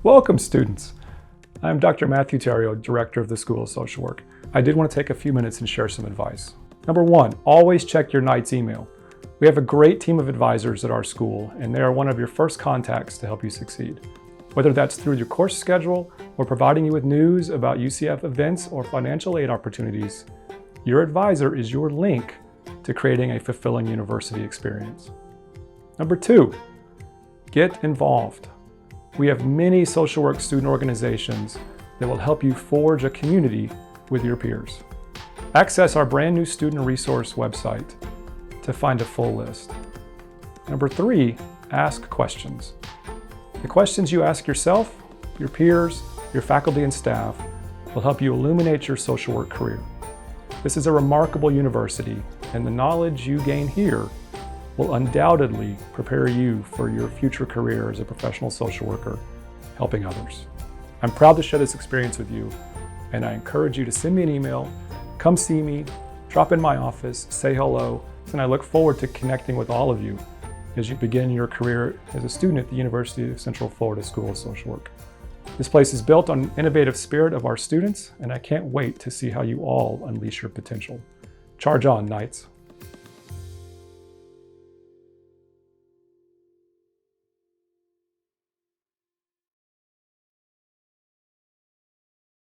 Welcome, students. I'm Dr. Matthew Theriot, Director of the School of Social Work. I did want to take a few minutes and share some advice. Number one, always check your night's email. We have a great team of advisors at our school, and they are one of your first contacts to help you succeed. Whether that's through your course schedule or providing you with news about UCF events or financial aid opportunities, your advisor is your link to creating a fulfilling university experience. Number two, get involved. We have many social work student organizations that will help you forge a community with your peers. Access our brand new student resource website to find a full list. Number three, ask questions. The questions you ask yourself, your peers, your faculty and staff will help you illuminate your social work career. This is a remarkable university, and the knowledge you gain here will undoubtedly prepare you for your future career as a professional social worker, helping others. I'm proud to share this experience with you, and I encourage you to send me an email, come see me, drop in my office, say hello, and I look forward to connecting with all of you as you begin your career as a student at the University of Central Florida School of Social Work. This place is built on the innovative spirit of our students, and I can't wait to see how you all unleash your potential. Charge on, Knights.